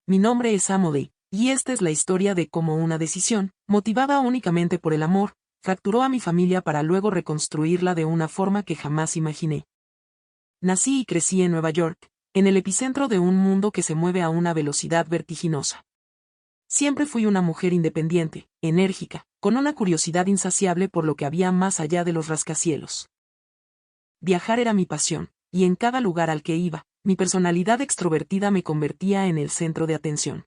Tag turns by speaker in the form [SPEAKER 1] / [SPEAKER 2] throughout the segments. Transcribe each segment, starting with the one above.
[SPEAKER 1] mi nombre es Amodei, y esta es la historia de cómo una decisión, motivada únicamente por el amor, fracturó a mi familia para luego reconstruirla de una forma que jamás imaginé. Nací y crecí en Nueva York, en el epicentro de un mundo que se mueve a una velocidad vertiginosa. Siempre fui una mujer independiente, enérgica, con una curiosidad insaciable por lo que había más allá de los rascacielos. Viajar era mi pasión, y en cada lugar al que iba, mi personalidad extrovertida me convertía en el centro de atención.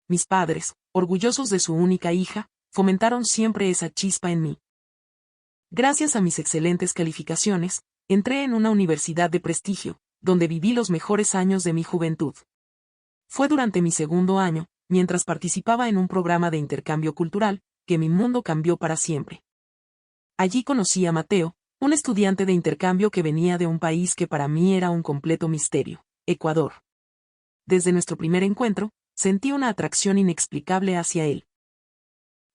[SPEAKER 1] Mis padres, orgullosos de su única hija, fomentaron siempre esa chispa en mí. Gracias a mis excelentes calificaciones, entré en una universidad de prestigio, donde viví los mejores años de mi juventud. Fue durante mi segundo año, mientras participaba en un programa de intercambio cultural, que mi mundo cambió para siempre. Allí conocí a Mateo, un estudiante de intercambio que venía de un país que para mí era un completo misterio, Ecuador. Desde nuestro primer encuentro, sentí una atracción inexplicable hacia él.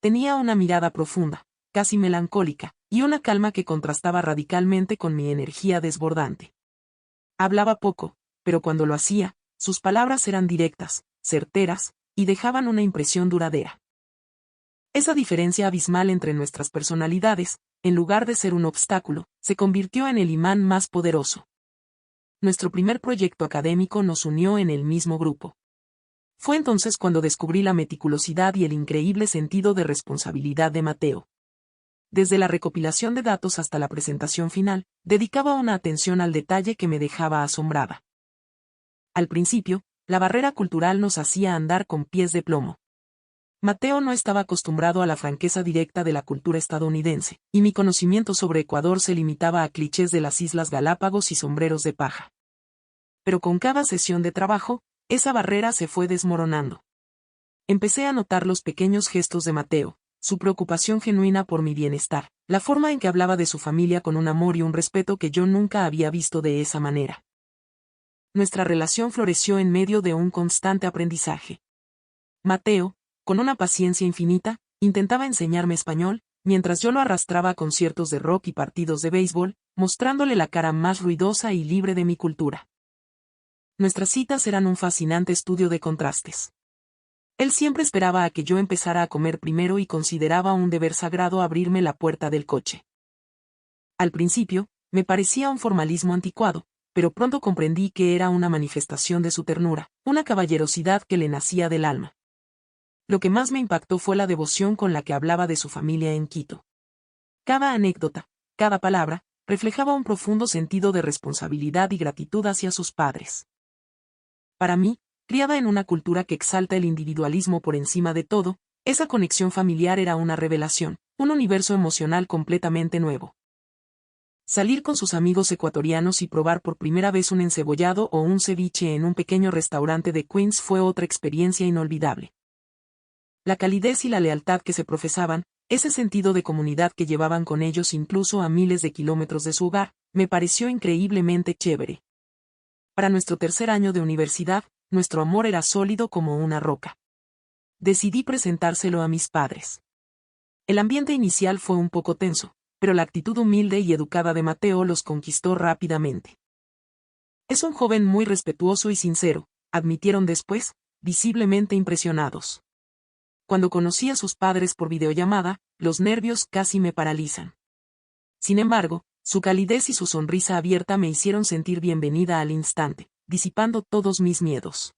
[SPEAKER 1] Tenía una mirada profunda, casi melancólica, y una calma que contrastaba radicalmente con mi energía desbordante. Hablaba poco, pero cuando lo hacía, sus palabras eran directas, certeras, y dejaban una impresión duradera. Esa diferencia abismal entre nuestras personalidades, en lugar de ser un obstáculo, se convirtió en el imán más poderoso. Nuestro primer proyecto académico nos unió en el mismo grupo. Fue entonces cuando descubrí la meticulosidad y el increíble sentido de responsabilidad de Mateo. Desde la recopilación de datos hasta la presentación final, dedicaba una atención al detalle que me dejaba asombrada. Al principio, la barrera cultural nos hacía andar con pies de plomo. Mateo no estaba acostumbrado a la franqueza directa de la cultura estadounidense, y mi conocimiento sobre Ecuador se limitaba a clichés de las Islas Galápagos y sombreros de paja. Pero con cada sesión de trabajo, esa barrera se fue desmoronando. Empecé a notar los pequeños gestos de Mateo, su preocupación genuina por mi bienestar, la forma en que hablaba de su familia con un amor y un respeto que yo nunca había visto de esa manera. Nuestra relación floreció en medio de un constante aprendizaje. Mateo, con una paciencia infinita, intentaba enseñarme español, mientras yo lo arrastraba a conciertos de rock y partidos de béisbol, mostrándole la cara más ruidosa y libre de mi cultura. Nuestras citas eran un fascinante estudio de contrastes. Él siempre esperaba a que yo empezara a comer primero y consideraba un deber sagrado abrirme la puerta del coche. Al principio, me parecía un formalismo anticuado, pero pronto comprendí que era una manifestación de su ternura, una caballerosidad que le nacía del alma. Lo que más me impactó fue la devoción con la que hablaba de su familia en Quito. Cada anécdota, cada palabra, reflejaba un profundo sentido de responsabilidad y gratitud hacia sus padres. Para mí, criada en una cultura que exalta el individualismo por encima de todo, esa conexión familiar era una revelación, un universo emocional completamente nuevo. Salir con sus amigos ecuatorianos y probar por primera vez un encebollado o un ceviche en un pequeño restaurante de Queens fue otra experiencia inolvidable. La calidez y la lealtad que se profesaban, ese sentido de comunidad que llevaban con ellos incluso a miles de kilómetros de su hogar, me pareció increíblemente chévere. Para nuestro tercer año de universidad, nuestro amor era sólido como una roca. Decidí presentárselo a mis padres. El ambiente inicial fue un poco tenso, pero la actitud humilde y educada de Mateo los conquistó rápidamente. Es un joven muy respetuoso y sincero, admitieron después, visiblemente impresionados. Cuando conocí a sus padres por videollamada, los nervios casi me paralizan. Sin embargo, su calidez y su sonrisa abierta me hicieron sentir bienvenida al instante, disipando todos mis miedos.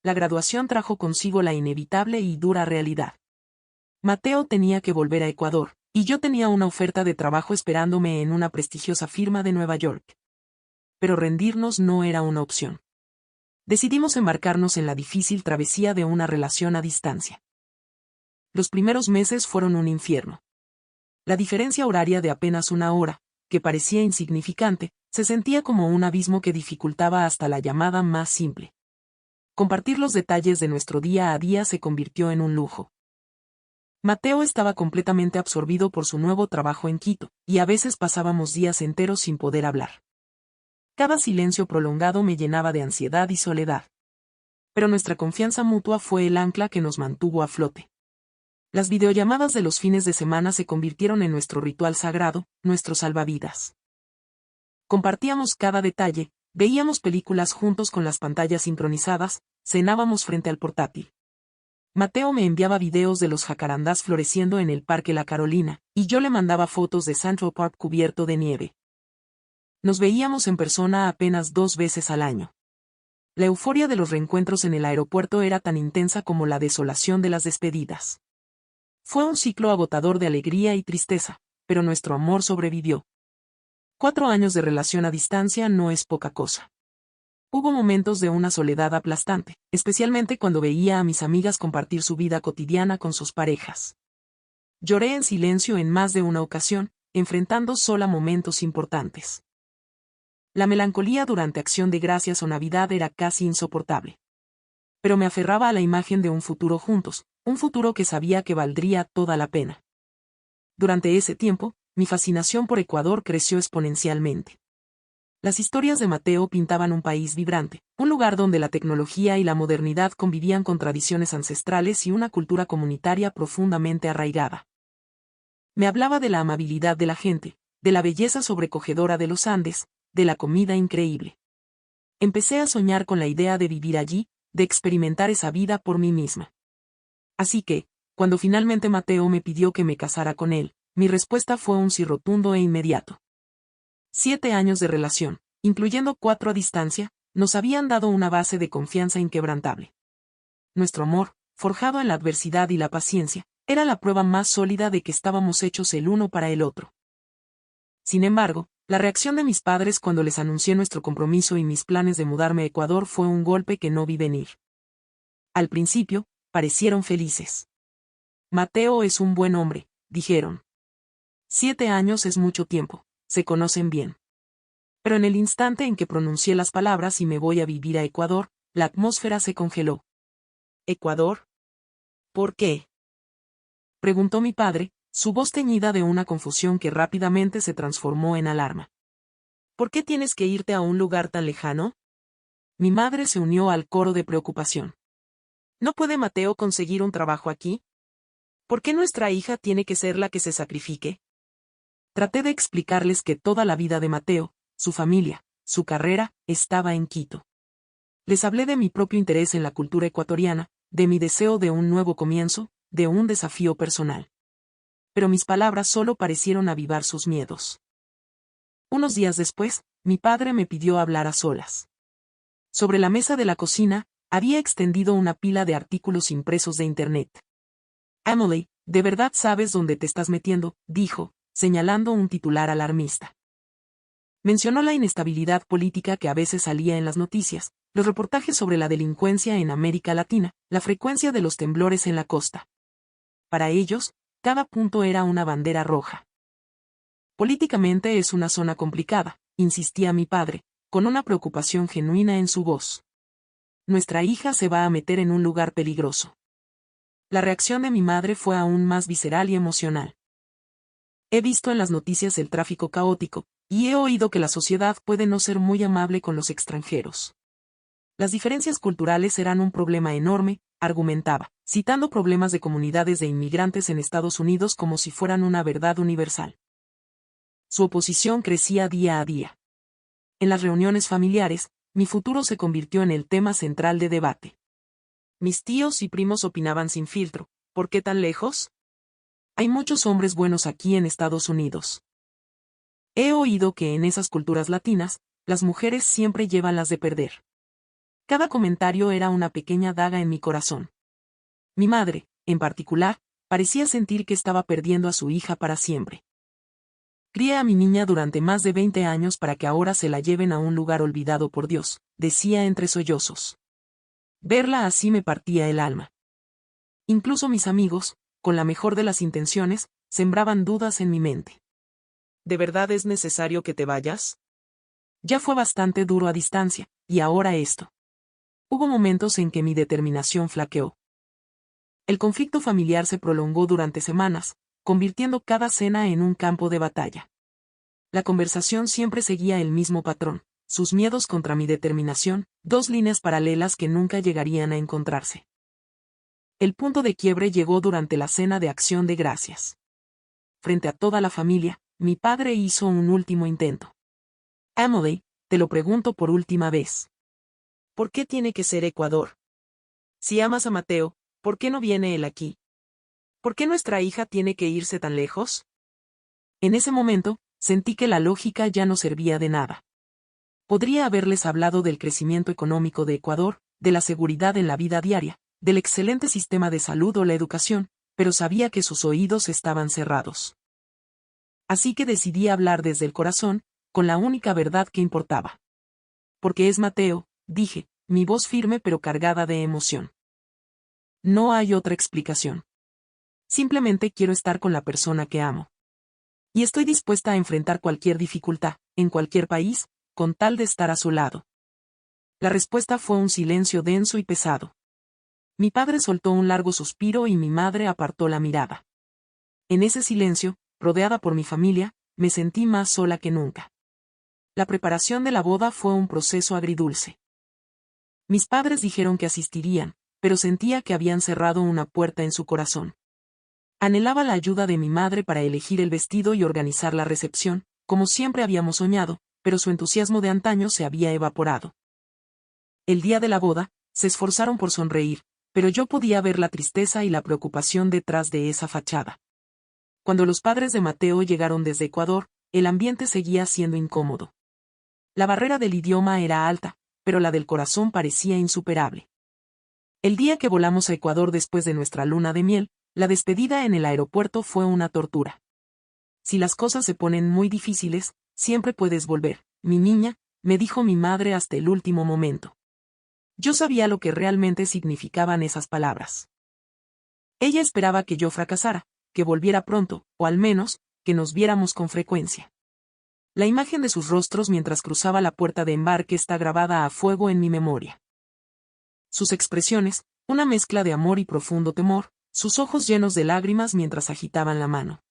[SPEAKER 1] La graduación trajo consigo la inevitable y dura realidad. Mateo tenía que volver a Ecuador, y yo tenía una oferta de trabajo esperándome en una prestigiosa firma de Nueva York. Pero rendirnos no era una opción. Decidimos embarcarnos en la difícil travesía de una relación a distancia. Los primeros meses fueron un infierno. La diferencia horaria de apenas una hora, que parecía insignificante, se sentía como un abismo que dificultaba hasta la llamada más simple. Compartir los detalles de nuestro día a día se convirtió en un lujo. Mateo estaba completamente absorbido por su nuevo trabajo en Quito, y a veces pasábamos días enteros sin poder hablar. Cada silencio prolongado me llenaba de ansiedad y soledad. Pero nuestra confianza mutua fue el ancla que nos mantuvo a flote. Las videollamadas de los fines de semana se convirtieron en nuestro ritual sagrado, nuestro salvavidas. Compartíamos cada detalle, Veíamos películas juntos con las pantallas sincronizadas, cenábamos frente al portátil. Mateo me enviaba videos de los jacarandás floreciendo en el Parque La Carolina, y yo le mandaba fotos de Central Park cubierto de nieve. Nos veíamos en persona apenas 2 veces al año. La euforia de los reencuentros en el aeropuerto era tan intensa como la desolación de las despedidas. Fue un ciclo agotador de alegría y tristeza, pero nuestro amor sobrevivió. 4 años de relación a distancia no es poca cosa. Hubo momentos de una soledad aplastante, especialmente cuando veía a mis amigas compartir su vida cotidiana con sus parejas. Lloré en silencio en más de una ocasión, enfrentando sola momentos importantes. La melancolía durante Acción de Gracias o Navidad era casi insoportable. Pero me aferraba a la imagen de un futuro juntos, un futuro que sabía que valdría toda la pena. Durante ese tiempo, mi fascinación por Ecuador creció exponencialmente. Las historias de Mateo pintaban un país vibrante, un lugar donde la tecnología y la modernidad convivían con tradiciones ancestrales y una cultura comunitaria profundamente arraigada. Me hablaba de la amabilidad de la gente, de la belleza sobrecogedora de los Andes, de la comida increíble. Empecé a soñar con la idea de vivir allí, de experimentar esa vida por mí misma. Así que, cuando finalmente Mateo me pidió que me casara con él, mi respuesta fue un sí rotundo e inmediato. 7 años de relación, incluyendo 4 a distancia, nos habían dado una base de confianza inquebrantable. Nuestro amor, forjado en la adversidad y la paciencia, era la prueba más sólida de que estábamos hechos el uno para el otro. Sin embargo, la reacción de mis padres cuando les anuncié nuestro compromiso y mis planes de mudarme a Ecuador fue un golpe que no vi venir. Al principio, parecieron felices. Mateo es un buen hombre, dijeron. 7 años es mucho tiempo, se conocen bien. Pero en el instante en que pronuncié las palabras y me voy a vivir a Ecuador, la atmósfera se congeló. ¿Ecuador? ¿Por qué?, preguntó mi padre, su voz teñida de una confusión que rápidamente se transformó en alarma. ¿Por qué tienes que irte a un lugar tan lejano? Mi madre se unió al coro de preocupación. ¿No puede Mateo conseguir un trabajo aquí? ¿Por qué nuestra hija tiene que ser la que se sacrifique? Traté de explicarles que toda la vida de Mateo, su familia, su carrera, estaba en Quito. Les hablé de mi propio interés en la cultura ecuatoriana, de mi deseo de un nuevo comienzo, de un desafío personal. Pero mis palabras solo parecieron avivar sus miedos. Unos días después, mi padre me pidió hablar a solas. Sobre la mesa de la cocina, había extendido una pila de artículos impresos de Internet. Emily, ¿de verdad sabes dónde te estás metiendo?, dijo, señalando un titular alarmista. Mencionó la inestabilidad política que a veces salía en las noticias, los reportajes sobre la delincuencia en América Latina, la frecuencia de los temblores en la costa. Para ellos, cada punto era una bandera roja. Políticamente es una zona complicada, insistía mi padre, con una preocupación genuina en su voz. Nuestra hija se va a meter en un lugar peligroso. La reacción de mi madre fue aún más visceral y emocional. He visto en las noticias el tráfico caótico, y he oído que la sociedad puede no ser muy amable con los extranjeros. Las diferencias culturales serán un problema enorme, argumentaba, citando problemas de comunidades de inmigrantes en Estados Unidos como si fueran una verdad universal. Su oposición crecía día a día. En las reuniones familiares, mi futuro se convirtió en el tema central de debate. Mis tíos y primos opinaban sin filtro, ¿por qué tan lejos? Hay muchos hombres buenos aquí en Estados Unidos. He oído que en esas culturas latinas, las mujeres siempre llevan las de perder. Cada comentario era una pequeña daga en mi corazón. Mi madre, en particular, parecía sentir que estaba perdiendo a su hija para siempre. Crié a mi niña durante más de 20 años para que ahora se la lleven a un lugar olvidado por Dios, decía entre sollozos. Verla así me partía el alma. Incluso mis amigos, con la mejor de las intenciones, sembraban dudas en mi mente. ¿De verdad es necesario que te vayas? Ya fue bastante duro a distancia, y ahora esto. Hubo momentos en que mi determinación flaqueó. El conflicto familiar se prolongó durante semanas, convirtiendo cada cena en un campo de batalla. La conversación siempre seguía el mismo patrón, sus miedos contra mi determinación, 2 líneas paralelas que nunca llegarían a encontrarse. El punto de quiebre llegó durante la cena de Acción de Gracias. Frente a toda la familia, mi padre hizo un último intento. Emily, te lo pregunto por última vez. ¿Por qué tiene que ser Ecuador? Si amas a Mateo, ¿por qué no viene él aquí? ¿Por qué nuestra hija tiene que irse tan lejos? En ese momento, sentí que la lógica ya no servía de nada. Podría haberles hablado del crecimiento económico de Ecuador, de la seguridad en la vida diaria, del excelente sistema de salud o la educación, pero sabía que sus oídos estaban cerrados. Así que decidí hablar desde el corazón, con la única verdad que importaba. Porque es Mateo, dije, mi voz firme pero cargada de emoción. No hay otra explicación. Simplemente quiero estar con la persona que amo. Y estoy dispuesta a enfrentar cualquier dificultad, en cualquier país, con tal de estar a su lado. La respuesta fue un silencio denso y pesado. Mi padre soltó un largo suspiro y mi madre apartó la mirada. En ese silencio, rodeada por mi familia, me sentí más sola que nunca. La preparación de la boda fue un proceso agridulce. Mis padres dijeron que asistirían, pero sentía que habían cerrado una puerta en su corazón. Anhelaba la ayuda de mi madre para elegir el vestido y organizar la recepción, como siempre habíamos soñado, pero su entusiasmo de antaño se había evaporado. El día de la boda, se esforzaron por sonreír, pero yo podía ver la tristeza y la preocupación detrás de esa fachada. Cuando los padres de Mateo llegaron desde Ecuador, el ambiente seguía siendo incómodo. La barrera del idioma era alta, pero la del corazón parecía insuperable. El día que volamos a Ecuador después de nuestra luna de miel, la despedida en el aeropuerto fue una tortura. Si las cosas se ponen muy difíciles, siempre puedes volver, mi niña, me dijo mi madre hasta el último momento. Yo sabía lo que realmente significaban esas palabras. Ella esperaba que yo fracasara, que volviera pronto, o al menos, que nos viéramos con frecuencia. La imagen de sus rostros mientras cruzaba la puerta de embarque está grabada a fuego en mi memoria. Sus expresiones, una mezcla de amor y profundo temor, sus ojos llenos de lágrimas mientras agitaban la mano.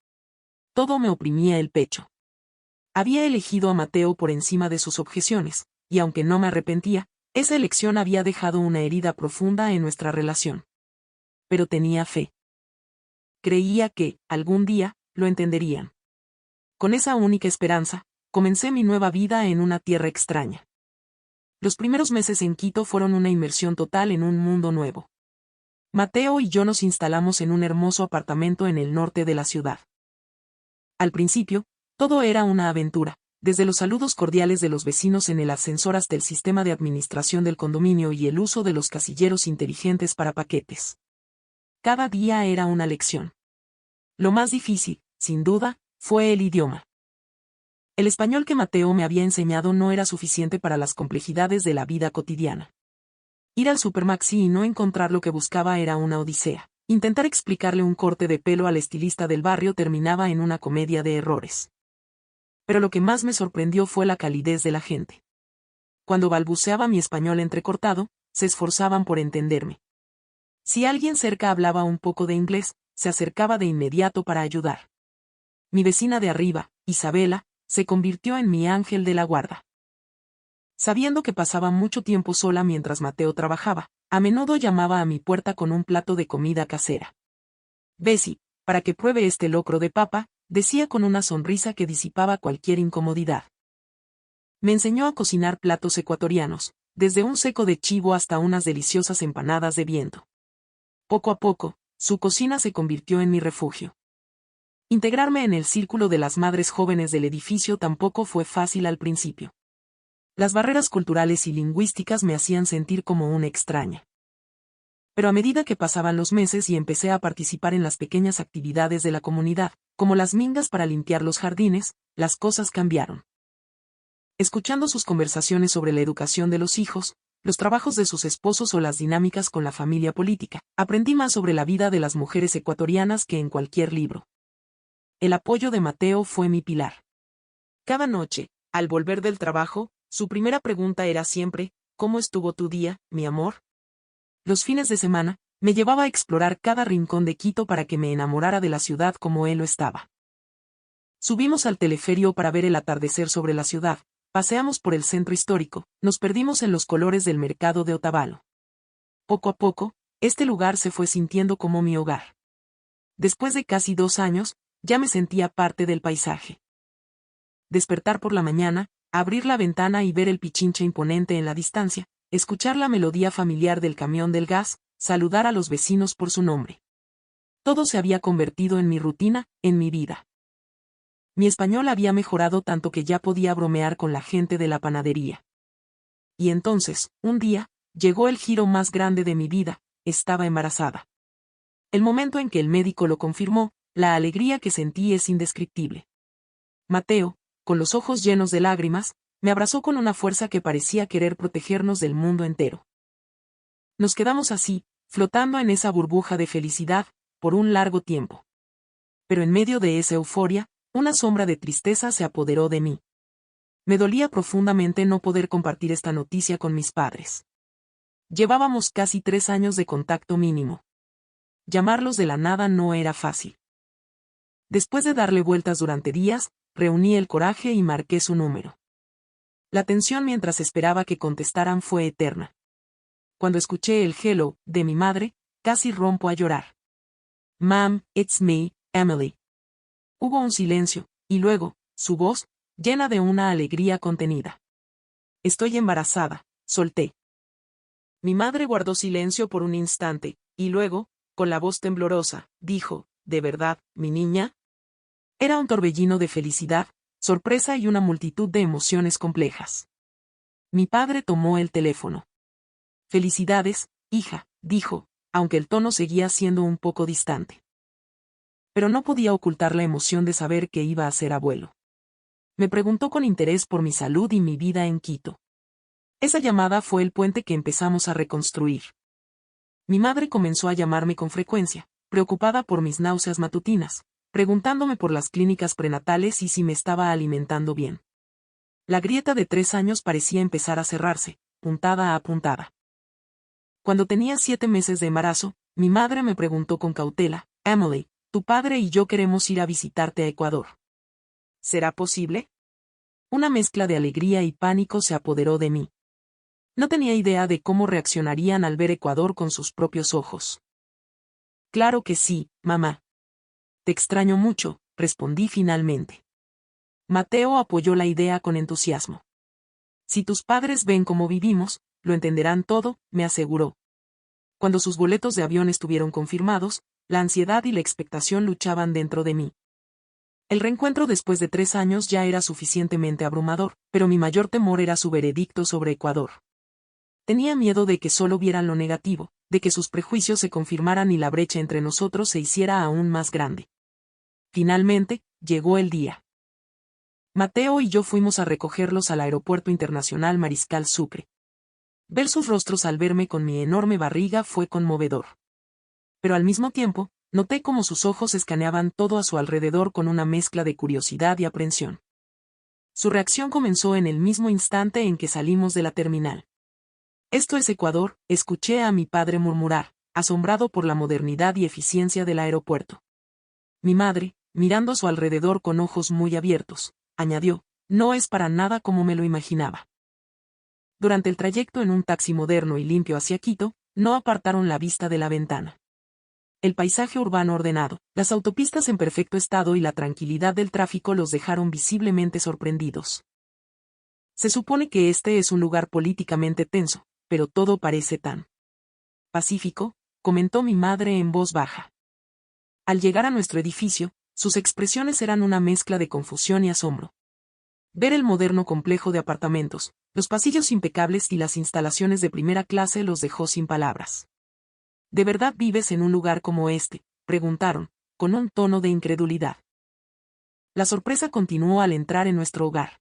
[SPEAKER 1] Todo me oprimía el pecho. Había elegido a Mateo por encima de sus objeciones, y aunque no me arrepentía, esa elección había dejado una herida profunda en nuestra relación. Pero tenía fe. Creía que, algún día, lo entenderían. Con esa única esperanza, comencé mi nueva vida en una tierra extraña. Los primeros meses en Quito fueron una inmersión total en un mundo nuevo. Mateo y yo nos instalamos en un hermoso apartamento en el norte de la ciudad. Al principio, todo era una aventura, desde los saludos cordiales de los vecinos en el ascensor hasta el sistema de administración del condominio y el uso de los casilleros inteligentes para paquetes. Cada día era una lección. Lo más difícil, sin duda, fue el idioma. El español que Mateo me había enseñado no era suficiente para las complejidades de la vida cotidiana. Ir al Supermaxi y no encontrar lo que buscaba era una odisea. Intentar explicarle un corte de pelo al estilista del barrio terminaba en una comedia de errores. Pero lo que más me sorprendió fue la calidez de la gente. Cuando balbuceaba mi español entrecortado, se esforzaban por entenderme. Si alguien cerca hablaba un poco de inglés, se acercaba de inmediato para ayudar. Mi vecina de arriba, Isabela, se convirtió en mi ángel de la guarda. Sabiendo que pasaba mucho tiempo sola mientras Mateo trabajaba, a menudo llamaba a mi puerta con un plato de comida casera. Bessie, para que pruebe este locro de papa, decía con una sonrisa que disipaba cualquier incomodidad. Me enseñó a cocinar platos ecuatorianos, desde un seco de chivo hasta unas deliciosas empanadas de viento. Poco a poco, su cocina se convirtió en mi refugio. Integrarme en el círculo de las madres jóvenes del edificio tampoco fue fácil al principio. Las barreras culturales y lingüísticas me hacían sentir como una extraña. Pero a medida que pasaban los meses y empecé a participar en las pequeñas actividades de la comunidad, como las mingas para limpiar los jardines, las cosas cambiaron. Escuchando sus conversaciones sobre la educación de los hijos, los trabajos de sus esposos o las dinámicas con la familia política, aprendí más sobre la vida de las mujeres ecuatorianas que en cualquier libro. El apoyo de Mateo fue mi pilar. Cada noche, al volver del trabajo, su primera pregunta era siempre, ¿cómo estuvo tu día, mi amor? Los fines de semana, me llevaba a explorar cada rincón de Quito para que me enamorara de la ciudad como él lo estaba. Subimos al teleferio para ver el atardecer sobre la ciudad, paseamos por el centro histórico, nos perdimos en los colores del mercado de Otavalo. Poco a poco, este lugar se fue sintiendo como mi hogar. Después de casi 2 años, ya me sentía parte del paisaje. Despertar por la mañana, Abrir la ventana y ver el Pichinche imponente en la distancia, escuchar la melodía familiar del camión del gas, saludar a los vecinos por su nombre. Todo se había convertido en mi rutina, en mi vida. Mi español había mejorado tanto que ya podía bromear con la gente de la panadería. Y entonces, un día, llegó el giro más grande de mi vida: estaba embarazada. El momento en que el médico lo confirmó, la alegría que sentí es indescriptible. Mateo, con los ojos llenos de lágrimas, me abrazó con una fuerza que parecía querer protegernos del mundo entero. Nos quedamos así, flotando en esa burbuja de felicidad, por un largo tiempo. Pero en medio de esa euforia, una sombra de tristeza se apoderó de mí. Me dolía profundamente no poder compartir esta noticia con mis padres. Llevábamos casi 3 años de contacto mínimo. Llamarlos de la nada no era fácil. Después de darle vueltas durante días, reuní el coraje y marqué su número. La tensión mientras esperaba que contestaran fue eterna. Cuando escuché el hello de mi madre, casi rompo a llorar. Mom, it's me, Emily. Hubo un silencio, y luego, su voz, llena de una alegría contenida. Estoy embarazada, solté. Mi madre guardó silencio por un instante, y luego, con la voz temblorosa, dijo: ¿De verdad, mi niña? Era un torbellino de felicidad, sorpresa y una multitud de emociones complejas. Mi padre tomó el teléfono. Felicidades, hija, dijo, aunque el tono seguía siendo un poco distante. Pero no podía ocultar la emoción de saber que iba a ser abuelo. Me preguntó con interés por mi salud y mi vida en Quito. Esa llamada fue el puente que empezamos a reconstruir. Mi madre comenzó a llamarme con frecuencia, preocupada por mis náuseas matutinas, preguntándome por las clínicas prenatales y si me estaba alimentando bien. La grieta de 3 años parecía empezar a cerrarse, puntada a puntada. Cuando tenía 7 meses de embarazo, mi madre me preguntó con cautela: Emily, tu padre y yo queremos ir a visitarte a Ecuador. ¿Será posible? Una mezcla de alegría y pánico se apoderó de mí. No tenía idea de cómo reaccionarían al ver Ecuador con sus propios ojos. Claro que sí, mamá. Te extraño mucho, respondí finalmente. Mateo apoyó la idea con entusiasmo. Si tus padres ven cómo vivimos, lo entenderán todo, me aseguró. Cuando sus boletos de avión estuvieron confirmados, la ansiedad y la expectación luchaban dentro de mí. El reencuentro después de 3 años ya era suficientemente abrumador, pero mi mayor temor era su veredicto sobre Ecuador. Tenía miedo de que solo vieran lo negativo, de que sus prejuicios se confirmaran y la brecha entre nosotros se hiciera aún más grande. Finalmente, llegó el día. Mateo y yo fuimos a recogerlos al Aeropuerto Internacional Mariscal Sucre. Ver sus rostros al verme con mi enorme barriga fue conmovedor. Pero al mismo tiempo, noté cómo sus ojos escaneaban todo a su alrededor con una mezcla de curiosidad y aprensión. Su reacción comenzó en el mismo instante en que salimos de la terminal. Esto es Ecuador, escuché a mi padre murmurar, asombrado por la modernidad y eficiencia del aeropuerto. Mi madre, mirando a su alrededor con ojos muy abiertos, añadió: no es para nada como me lo imaginaba. Durante el trayecto en un taxi moderno y limpio hacia Quito, no apartaron la vista de la ventana. El paisaje urbano ordenado, las autopistas en perfecto estado y la tranquilidad del tráfico los dejaron visiblemente sorprendidos. Se supone que este es un lugar políticamente tenso, pero todo parece tan pacífico, comentó mi madre en voz baja. Al llegar a nuestro edificio, sus expresiones eran una mezcla de confusión y asombro. Ver el moderno complejo de apartamentos, los pasillos impecables y las instalaciones de primera clase los dejó sin palabras. ¿De verdad vives en un lugar como este?, preguntaron, con un tono de incredulidad. La sorpresa continuó al entrar en nuestro hogar.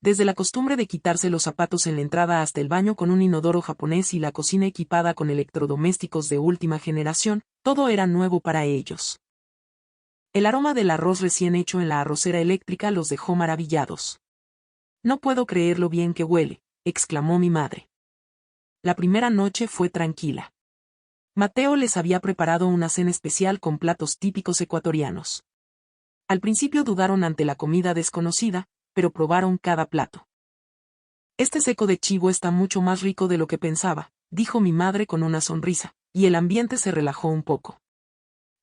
[SPEAKER 1] Desde la costumbre de quitarse los zapatos en la entrada hasta el baño con un inodoro japonés y la cocina equipada con electrodomésticos de última generación, todo era nuevo para ellos. El aroma del arroz recién hecho en la arrocera eléctrica los dejó maravillados. No puedo creer lo bien que huele, exclamó mi madre. La primera noche fue tranquila. Mateo les había preparado una cena especial con platos típicos ecuatorianos. Al principio dudaron ante la comida desconocida, pero probaron cada plato. Este seco de chivo está mucho más rico de lo que pensaba, dijo mi madre con una sonrisa, y el ambiente se relajó un poco.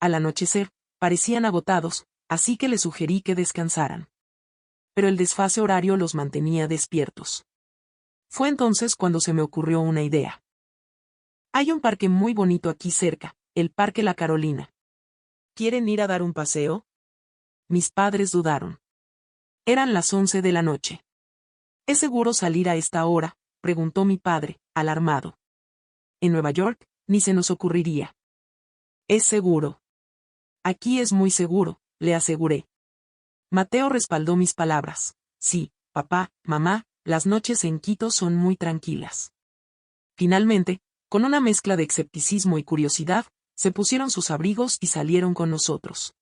[SPEAKER 1] Al anochecer, parecían agotados, así que les sugerí que descansaran. pero el desfase horario los mantenía despiertos. Fue entonces cuando se me ocurrió una idea. Hay un parque muy bonito aquí cerca, el Parque La Carolina. ¿Quieren ir a dar un paseo? Mis padres dudaron. Eran las 11 de la noche. ¿Es seguro salir a esta hora?, preguntó mi padre, alarmado. En Nueva York, ni se nos ocurriría. Es seguro. Aquí es muy seguro, le aseguré. Mateo respaldó mis palabras. Sí, papá, mamá, las noches en Quito son muy tranquilas. Finalmente, con una mezcla de escepticismo y curiosidad, se pusieron sus abrigos y salieron con nosotros.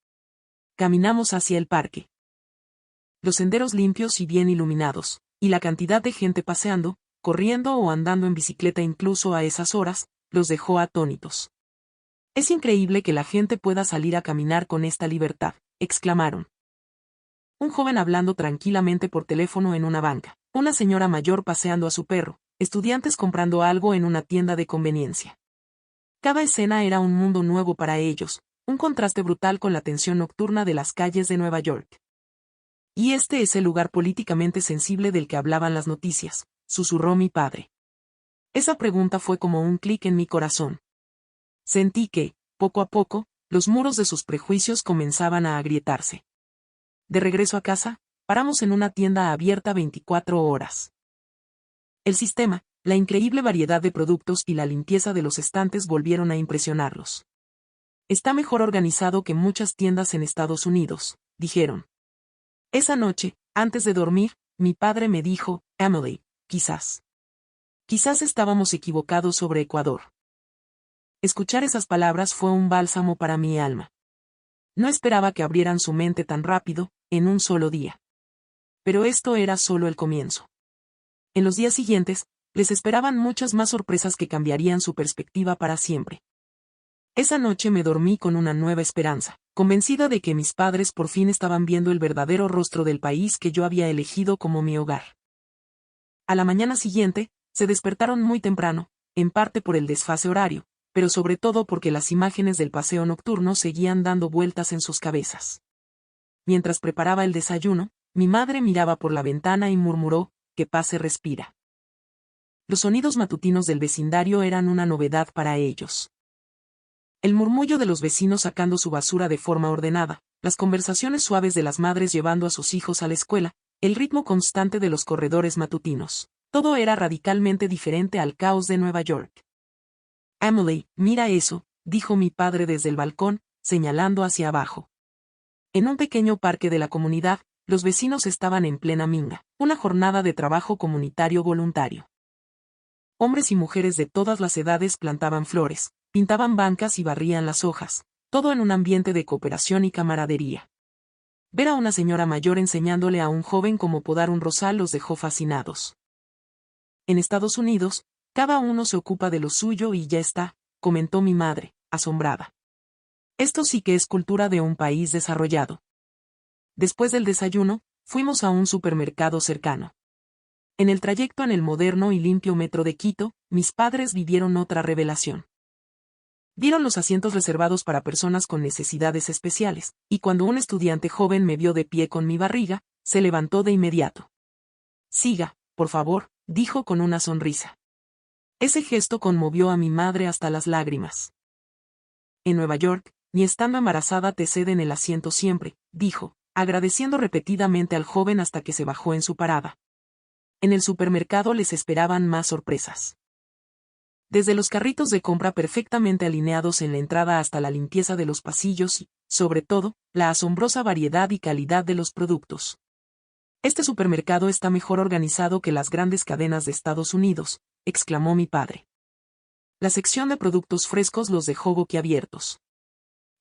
[SPEAKER 1] Caminamos hacia el parque. Los senderos limpios y bien iluminados, y la cantidad de gente paseando, corriendo o andando en bicicleta incluso a esas horas, los dejó atónitos. Es increíble que la gente pueda salir a caminar con esta libertad, exclamaron. Un joven hablando tranquilamente por teléfono en una banca, una señora mayor paseando a su perro, estudiantes comprando algo en una tienda de conveniencia. Cada escena era un mundo nuevo para ellos, un contraste brutal con la tensión nocturna de las calles de Nueva York. Y este es el lugar políticamente sensible del que hablaban las noticias, susurró mi padre. Esa pregunta fue como un clic en mi corazón. Sentí que, poco a poco, los muros de sus prejuicios comenzaban a agrietarse. De regreso a casa, paramos en una tienda abierta 24 horas. El sistema, la increíble variedad de productos y la limpieza de los estantes volvieron a impresionarlos. Está mejor organizado que muchas tiendas en Estados Unidos, dijeron. Esa noche, antes de dormir, mi padre me dijo, Emily, quizás estábamos equivocados sobre Ecuador. Escuchar esas palabras fue un bálsamo para mi alma. No esperaba que abrieran su mente tan rápido, en un solo día. Pero esto era solo el comienzo. En los días siguientes, les esperaban muchas más sorpresas que cambiarían su perspectiva para siempre. Esa noche me dormí con una nueva esperanza, convencida de que mis padres por fin estaban viendo el verdadero rostro del país que yo había elegido como mi hogar. A la mañana siguiente, se despertaron muy temprano, en parte por el desfase horario, pero sobre todo porque las imágenes del paseo nocturno seguían dando vueltas en sus cabezas. Mientras preparaba el desayuno, mi madre miraba por la ventana y murmuró, «¡Qué paz se respira!». Los sonidos matutinos del vecindario eran una novedad para ellos. El murmullo de los vecinos sacando su basura de forma ordenada, las conversaciones suaves de las madres llevando a sus hijos a la escuela, el ritmo constante de los corredores matutinos. Todo era radicalmente diferente al caos de Nueva York. Emily, mira eso, dijo mi padre desde el balcón, señalando hacia abajo. En un pequeño parque de la comunidad, los vecinos estaban en plena minga, una jornada de trabajo comunitario voluntario. Hombres y mujeres de todas las edades plantaban flores, pintaban bancas y barrían las hojas, todo en un ambiente de cooperación y camaradería. Ver a una señora mayor enseñándole a un joven cómo podar un rosal los dejó fascinados. En Estados Unidos, cada uno se ocupa de lo suyo y ya está, comentó mi madre, asombrada. Esto sí que es cultura de un país desarrollado. Después del desayuno, fuimos a un supermercado cercano. En el trayecto en el moderno y limpio metro de Quito, mis padres vivieron otra revelación. Vieron los asientos reservados para personas con necesidades especiales, y cuando un estudiante joven me vio de pie con mi barriga, se levantó de inmediato. Siga, por favor, dijo con una sonrisa. Ese gesto conmovió a mi madre hasta las lágrimas. En Nueva York, ni estando embarazada te ceden el asiento siempre, dijo, agradeciendo repetidamente al joven hasta que se bajó en su parada. En el supermercado les esperaban más sorpresas. Desde los carritos de compra perfectamente alineados en la entrada hasta la limpieza de los pasillos y, sobre todo, la asombrosa variedad y calidad de los productos. Este supermercado está mejor organizado que las grandes cadenas de Estados Unidos, exclamó mi padre. La sección de productos frescos los dejó boquiabiertos.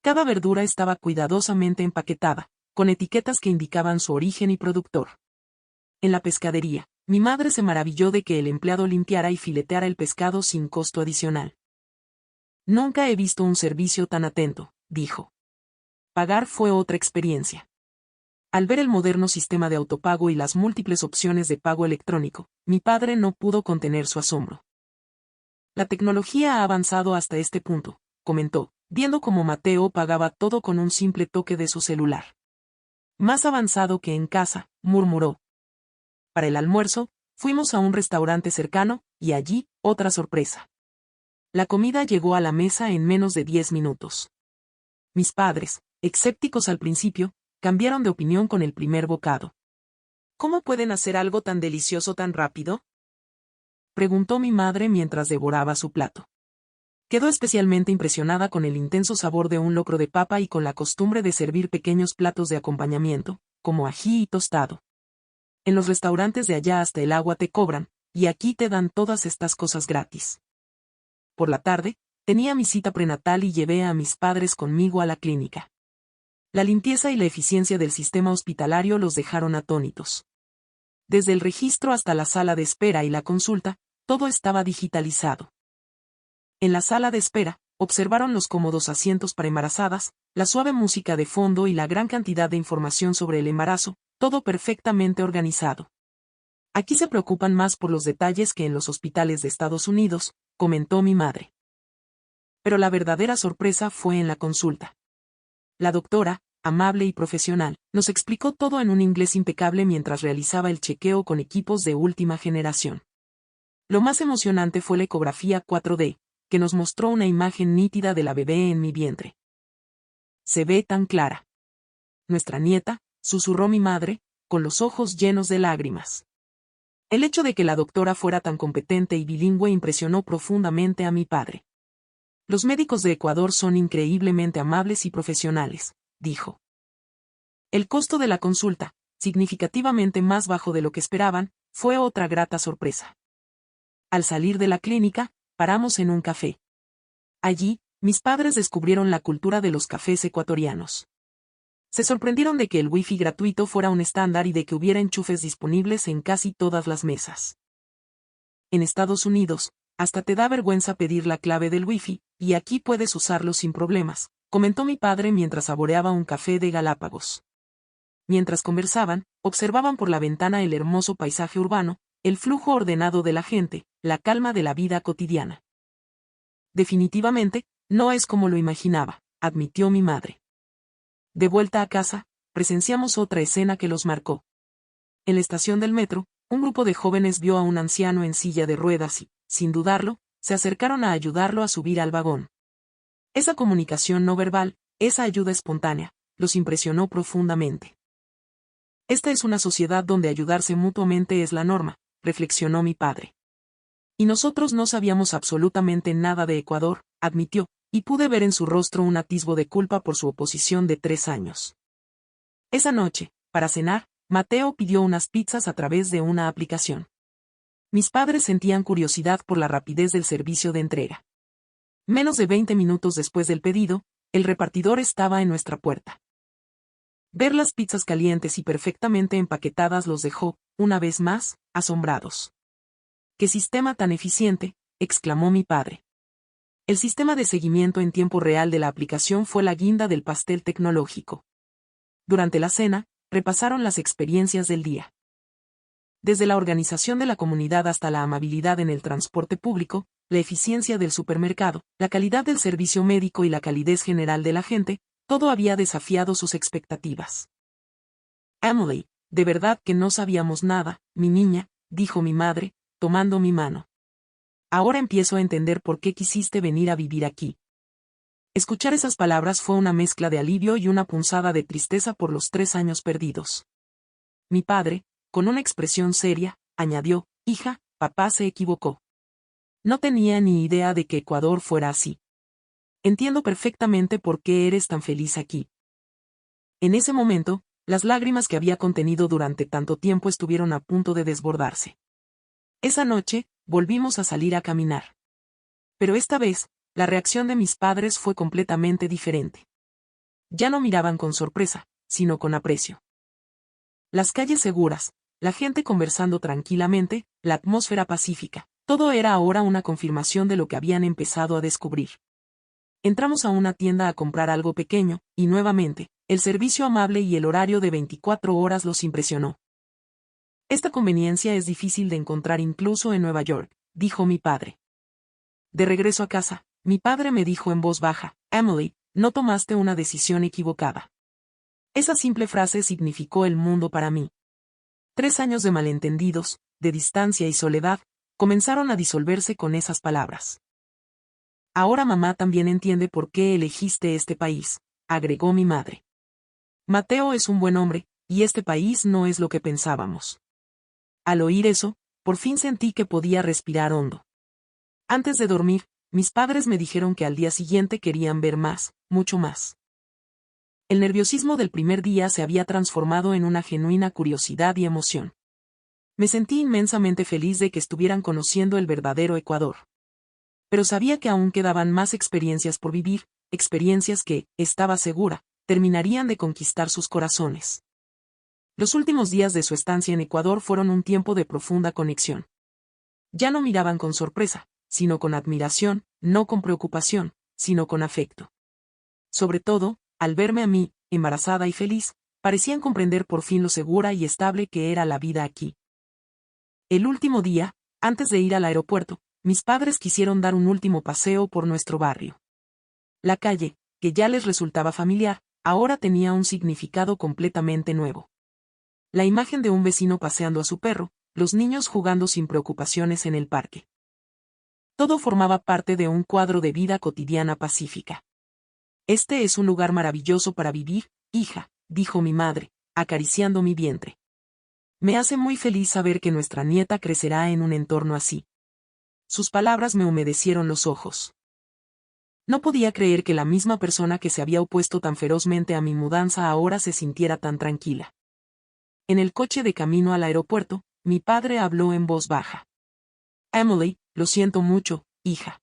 [SPEAKER 1] Cada verdura estaba cuidadosamente empaquetada, con etiquetas que indicaban su origen y productor. En la pescadería, mi madre se maravilló de que el empleado limpiara y fileteara el pescado sin costo adicional. Nunca he visto un servicio tan atento, dijo. Pagar fue otra experiencia. Al ver el moderno sistema de autopago y las múltiples opciones de pago electrónico, mi padre no pudo contener su asombro. La tecnología ha avanzado hasta este punto, comentó, viendo cómo Mateo pagaba todo con un simple toque de su celular. Más avanzado que en casa, murmuró. Para el almuerzo, fuimos a un restaurante cercano, y allí, otra sorpresa. La comida llegó a la mesa en menos de 10 minutos. Mis padres, escépticos al principio, cambiaron de opinión con el primer bocado. ¿Cómo pueden hacer algo tan delicioso tan rápido?, preguntó mi madre mientras devoraba su plato. Quedó especialmente impresionada con el intenso sabor de un locro de papa y con la costumbre de servir pequeños platos de acompañamiento, como ají y tostado. En los restaurantes de allá hasta el agua te cobran, y aquí te dan todas estas cosas gratis. Por la tarde, tenía mi cita prenatal y llevé a mis padres conmigo a la clínica. La limpieza y la eficiencia del sistema hospitalario los dejaron atónitos. Desde el registro hasta la sala de espera y la consulta, todo estaba digitalizado. En la sala de espera, observaron los cómodos asientos para embarazadas, la suave música de fondo y la gran cantidad de información sobre el embarazo, todo perfectamente organizado. Aquí se preocupan más por los detalles que en los hospitales de Estados Unidos, comentó mi madre. Pero la verdadera sorpresa fue en la consulta. La doctora, amable y profesional, nos explicó todo en un inglés impecable mientras realizaba el chequeo con equipos de última generación. Lo más emocionante fue la ecografía 4D, que nos mostró una imagen nítida de la bebé en mi vientre. Se ve tan clara. Nuestra nieta, susurró mi madre, con los ojos llenos de lágrimas. El hecho de que la doctora fuera tan competente y bilingüe impresionó profundamente a mi padre. Los médicos de Ecuador son increíblemente amables y profesionales, dijo. El costo de la consulta, significativamente más bajo de lo que esperaban, fue otra grata sorpresa. Al salir de la clínica, paramos en un café. Allí, mis padres descubrieron la cultura de los cafés ecuatorianos. Se sorprendieron de que el wifi gratuito fuera un estándar y de que hubiera enchufes disponibles en casi todas las mesas. En Estados Unidos, hasta te da vergüenza pedir la clave del wifi, y aquí puedes usarlo sin problemas, comentó mi padre mientras saboreaba un café de Galápagos. Mientras conversaban, observaban por la ventana el hermoso paisaje urbano, el flujo ordenado de la gente, la calma de la vida cotidiana. Definitivamente, no es como lo imaginaba, admitió mi madre. De vuelta a casa, presenciamos otra escena que los marcó. En la estación del metro, un grupo de jóvenes vio a un anciano en silla de ruedas y, sin dudarlo, se acercaron a ayudarlo a subir al vagón. Esa comunicación no verbal, esa ayuda espontánea, los impresionó profundamente. Esta es una sociedad donde ayudarse mutuamente es la norma, reflexionó mi padre. Y nosotros no sabíamos absolutamente nada de Ecuador, admitió, y pude ver en su rostro un atisbo de culpa por su oposición de 3 años. Esa noche, para cenar, Mateo pidió unas pizzas a través de una aplicación. Mis padres sentían curiosidad por la rapidez del servicio de entrega. Menos de 20 minutos después del pedido, el repartidor estaba en nuestra puerta. Ver las pizzas calientes y perfectamente empaquetadas los dejó, una vez más, asombrados. ¡Qué sistema tan eficiente!, exclamó mi padre. El sistema de seguimiento en tiempo real de la aplicación fue la guinda del pastel tecnológico. Durante la cena, repasaron las experiencias del día. Desde la organización de la comunidad hasta la amabilidad en el transporte público, la eficiencia del supermercado, la calidad del servicio médico y la calidez general de la gente, todo había desafiado sus expectativas. Emily, de verdad que no sabíamos nada, mi niña, dijo mi madre, tomando mi mano. Ahora empiezo a entender por qué quisiste venir a vivir aquí. Escuchar esas palabras fue una mezcla de alivio y una punzada de tristeza por los 3 años perdidos. Mi padre, con una expresión seria, añadió, hija, papá se equivocó. No tenía ni idea de que Ecuador fuera así. Entiendo perfectamente por qué eres tan feliz aquí. En ese momento, las lágrimas que había contenido durante tanto tiempo estuvieron a punto de desbordarse. Esa noche, volvimos a salir a caminar. Pero esta vez, la reacción de mis padres fue completamente diferente. Ya no miraban con sorpresa, sino con aprecio. Las calles seguras, la gente conversando tranquilamente, la atmósfera pacífica, todo era ahora una confirmación de lo que habían empezado a descubrir. Entramos a una tienda a comprar algo pequeño, y nuevamente, el servicio amable y el horario de 24 horas los impresionó. Esta conveniencia es difícil de encontrar incluso en Nueva York, dijo mi padre. De regreso a casa, mi padre me dijo en voz baja, Emily, no tomaste una decisión equivocada. Esa simple frase significó el mundo para mí. 3 años de malentendidos, de distancia y soledad, comenzaron a disolverse con esas palabras. Ahora mamá también entiende por qué elegiste este país, agregó mi madre. Mateo es un buen hombre, y este país no es lo que pensábamos. Al oír eso, por fin sentí que podía respirar hondo. Antes de dormir, mis padres me dijeron que al día siguiente querían ver más, mucho más. El nerviosismo del primer día se había transformado en una genuina curiosidad y emoción. Me sentí inmensamente feliz de que estuvieran conociendo el verdadero Ecuador. Pero sabía que aún quedaban más experiencias por vivir, experiencias que, estaba segura, terminarían de conquistar sus corazones. Los últimos días de su estancia en Ecuador fueron un tiempo de profunda conexión. Ya no miraban con sorpresa, sino con admiración, no con preocupación, sino con afecto. Sobre todo, al verme a mí, embarazada y feliz, parecían comprender por fin lo segura y estable que era la vida aquí. El último día, antes de ir al aeropuerto, mis padres quisieron dar un último paseo por nuestro barrio. La calle, que ya les resultaba familiar, ahora tenía un significado completamente nuevo. La imagen de un vecino paseando a su perro, los niños jugando sin preocupaciones en el parque. Todo formaba parte de un cuadro de vida cotidiana pacífica. Este es un lugar maravilloso para vivir, hija, dijo mi madre, acariciando mi vientre. Me hace muy feliz saber que nuestra nieta crecerá en un entorno así. Sus palabras me humedecieron los ojos. No podía creer que la misma persona que se había opuesto tan ferozmente a mi mudanza ahora se sintiera tan tranquila. En el coche de camino al aeropuerto, mi padre habló en voz baja. Emily, lo siento mucho, hija.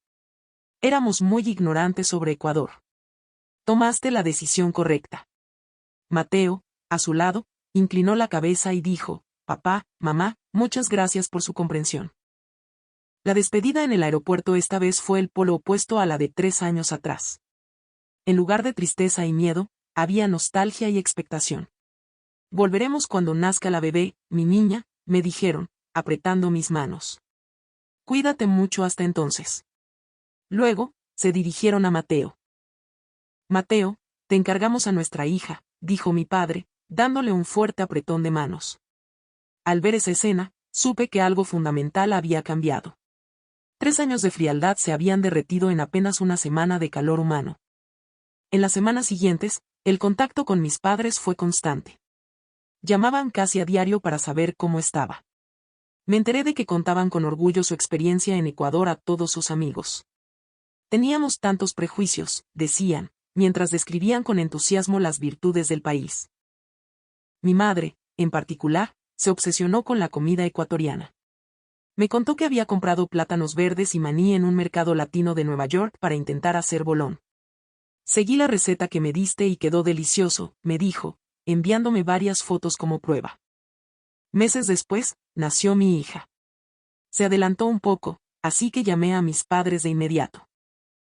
[SPEAKER 1] Éramos muy ignorantes sobre Ecuador. Tomaste la decisión correcta. Mateo, a su lado, inclinó la cabeza y dijo, papá, mamá, muchas gracias por su comprensión. La despedida en el aeropuerto esta vez fue el polo opuesto a la de 3 años atrás. En lugar de tristeza y miedo, había nostalgia y expectación. Volveremos cuando nazca la bebé, mi niña, me dijeron, apretando mis manos. Cuídate mucho hasta entonces. Luego, se dirigieron a Mateo. Mateo, te encargamos a nuestra hija, dijo mi padre, dándole un fuerte apretón de manos. Al ver esa escena, supe que algo fundamental había cambiado. 3 años de frialdad se habían derretido en apenas una semana de calor humano. En las semanas siguientes, el contacto con mis padres fue constante. Llamaban casi a diario para saber cómo estaba. Me enteré de que contaban con orgullo su experiencia en Ecuador a todos sus amigos. Teníamos tantos prejuicios, decían, mientras describían con entusiasmo las virtudes del país. Mi madre, en particular, se obsesionó con la comida ecuatoriana. Me contó que había comprado plátanos verdes y maní en un mercado latino de Nueva York para intentar hacer bolón. Seguí la receta que me diste y quedó delicioso, me dijo, enviándome varias fotos como prueba. Meses después, nació mi hija. Se adelantó un poco, así que llamé a mis padres de inmediato.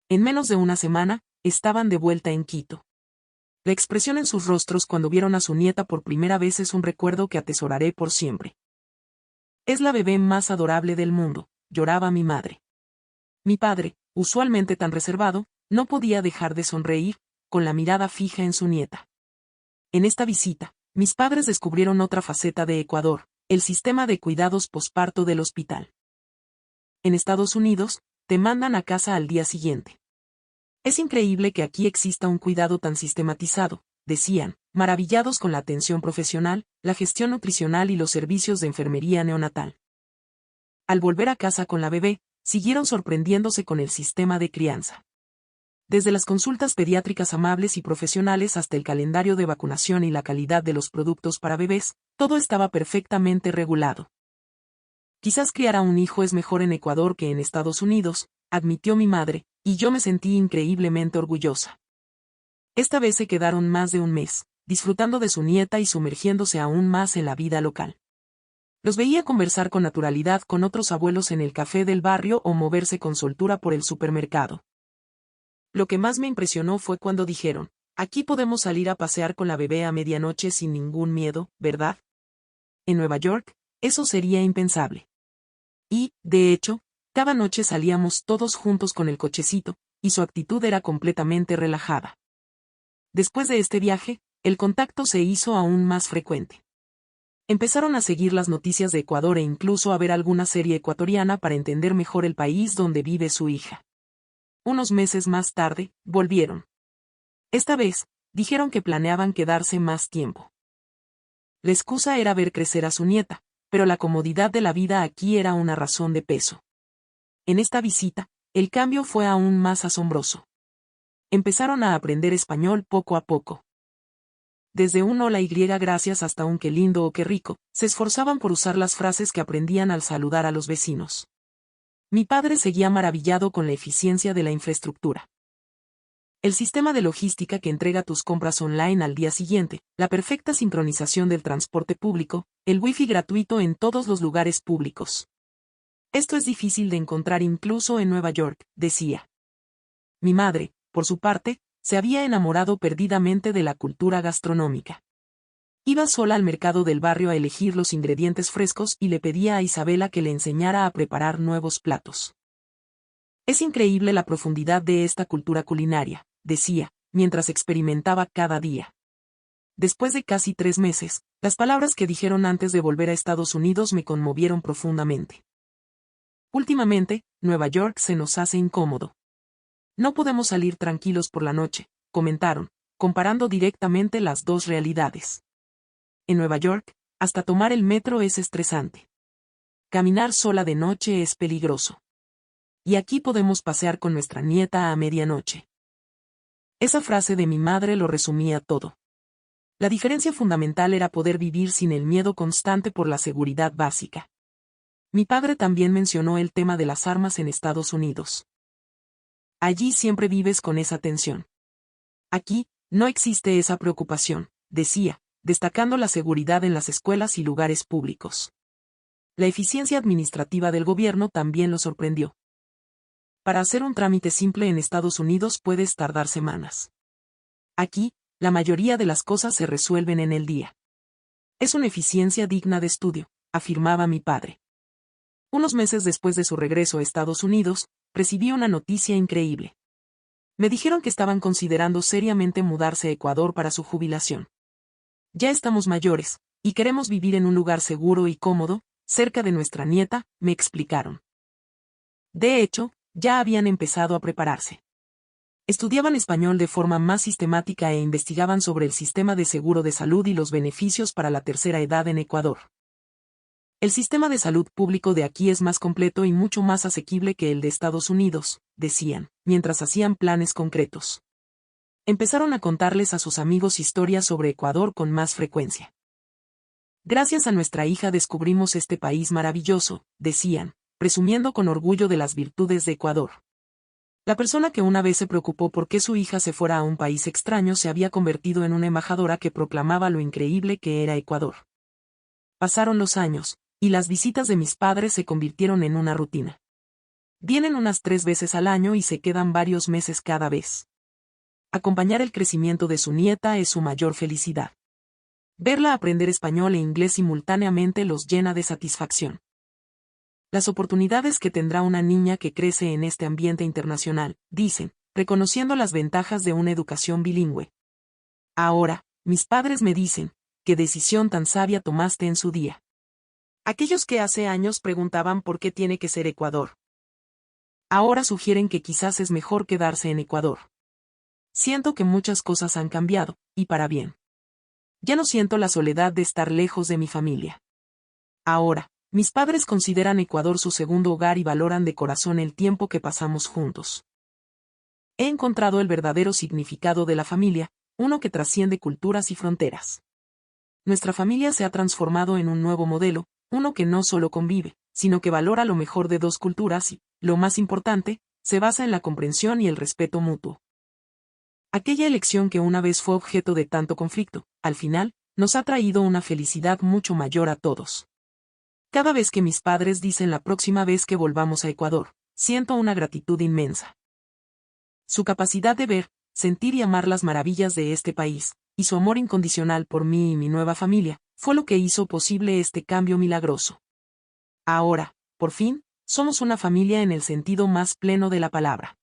[SPEAKER 1] En menos de una semana, estaban de vuelta en Quito. La expresión en sus rostros cuando vieron a su nieta por primera vez es un recuerdo que atesoraré por siempre. Es la bebé más adorable del mundo, lloraba mi madre. Mi padre, usualmente tan reservado, no podía dejar de sonreír, con la mirada fija en su nieta. En esta visita, mis padres descubrieron otra faceta de Ecuador, el sistema de cuidados posparto del hospital. En Estados Unidos, te mandan a casa al día siguiente. Es increíble que aquí exista un cuidado tan sistematizado, decían, maravillados con la atención profesional, la gestión nutricional y los servicios de enfermería neonatal. Al volver a casa con la bebé, siguieron sorprendiéndose con el sistema de crianza. Desde las consultas pediátricas amables y profesionales hasta el calendario de vacunación y la calidad de los productos para bebés, todo estaba perfectamente regulado. Quizás criar a un hijo es mejor en Ecuador que en Estados Unidos, admitió mi madre, y yo me sentí increíblemente orgullosa. Esta vez se quedaron más de un mes, disfrutando de su nieta y sumergiéndose aún más en la vida local. Los veía conversar con naturalidad con otros abuelos en el café del barrio o moverse con soltura por el supermercado. Lo que más me impresionó fue cuando dijeron, aquí podemos salir a pasear con la bebé a medianoche sin ningún miedo, ¿verdad? En Nueva York, eso sería impensable. Y, de hecho, cada noche salíamos todos juntos con el cochecito, y su actitud era completamente relajada. Después de este viaje, el contacto se hizo aún más frecuente. Empezaron a seguir las noticias de Ecuador e incluso a ver alguna serie ecuatoriana para entender mejor el país donde vive su hija. Unos meses más tarde, volvieron. Esta vez, dijeron que planeaban quedarse más tiempo. La excusa era ver crecer a su nieta, pero la comodidad de la vida aquí era una razón de peso. En esta visita, el cambio fue aún más asombroso. Empezaron a aprender español poco a poco. Desde un hola y gracias hasta un qué lindo o qué rico, se esforzaban por usar las frases que aprendían al saludar a los vecinos. Mi padre seguía maravillado con la eficiencia de la infraestructura. El sistema de logística que entrega tus compras online al día siguiente, la perfecta sincronización del transporte público, el wifi gratuito en todos los lugares públicos. Esto es difícil de encontrar incluso en Nueva York, decía. Mi madre, por su parte, se había enamorado perdidamente de la cultura gastronómica. Iba sola al mercado del barrio a elegir los ingredientes frescos y le pedía a Isabela que le enseñara a preparar nuevos platos. Es increíble la profundidad de esta cultura culinaria, decía, mientras experimentaba cada día. Después de casi 3 meses, las palabras que dijeron antes de volver a Estados Unidos me conmovieron profundamente. Últimamente, Nueva York se nos hace incómodo. No podemos salir tranquilos por la noche, comentaron, comparando directamente las dos realidades. En Nueva York, hasta tomar el metro es estresante. Caminar sola de noche es peligroso. Y aquí podemos pasear con nuestra nieta a medianoche. Esa frase de mi madre lo resumía todo. La diferencia fundamental era poder vivir sin el miedo constante por la seguridad básica. Mi padre también mencionó el tema de las armas en Estados Unidos. Allí siempre vives con esa tensión. Aquí, no existe esa preocupación, decía, destacando la seguridad en las escuelas y lugares públicos. La eficiencia administrativa del gobierno también lo sorprendió. Para hacer un trámite simple en Estados Unidos puedes tardar semanas. Aquí, la mayoría de las cosas se resuelven en el día. Es una eficiencia digna de estudio, afirmaba mi padre. Unos meses después de su regreso a Estados Unidos, recibí una noticia increíble. Me dijeron que estaban considerando seriamente mudarse a Ecuador para su jubilación. Ya estamos mayores, y queremos vivir en un lugar seguro y cómodo, cerca de nuestra nieta, me explicaron. De hecho, ya habían empezado a prepararse. Estudiaban español de forma más sistemática e investigaban sobre el sistema de seguro de salud y los beneficios para la tercera edad en Ecuador. El sistema de salud público de aquí es más completo y mucho más asequible que el de Estados Unidos, decían, mientras hacían planes concretos. Empezaron a contarles a sus amigos historias sobre Ecuador con más frecuencia. Gracias a nuestra hija descubrimos este país maravilloso, decían, presumiendo con orgullo de las virtudes de Ecuador. La persona que una vez se preocupó por qué su hija se fuera a un país extraño se había convertido en una embajadora que proclamaba lo increíble que era Ecuador. Pasaron los años, y las visitas de mis padres se convirtieron en una rutina. Vienen unas 3 veces al año y se quedan varios meses cada vez. Acompañar el crecimiento de su nieta es su mayor felicidad. Verla aprender español e inglés simultáneamente los llena de satisfacción. Las oportunidades que tendrá una niña que crece en este ambiente internacional, dicen, reconociendo las ventajas de una educación bilingüe. Ahora, mis padres me dicen, ¿qué decisión tan sabia tomaste en su día? Aquellos que hace años preguntaban por qué tiene que ser Ecuador. Ahora sugieren que quizás es mejor quedarse en Ecuador. Siento que muchas cosas han cambiado, y para bien. Ya no siento la soledad de estar lejos de mi familia. Ahora, mis padres consideran Ecuador su segundo hogar y valoran de corazón el tiempo que pasamos juntos. He encontrado el verdadero significado de la familia, uno que trasciende culturas y fronteras. Nuestra familia se ha transformado en un nuevo modelo, uno que no solo convive, sino que valora lo mejor de dos culturas y, lo más importante, se basa en la comprensión y el respeto mutuo. Aquella elección que una vez fue objeto de tanto conflicto, al final, nos ha traído una felicidad mucho mayor a todos. Cada vez que mis padres dicen la próxima vez que volvamos a Ecuador, siento una gratitud inmensa. Su capacidad de ver, sentir y amar las maravillas de este país, y su amor incondicional por mí y mi nueva familia, fue lo que hizo posible este cambio milagroso. Ahora, por fin, somos una familia en el sentido más pleno de la palabra.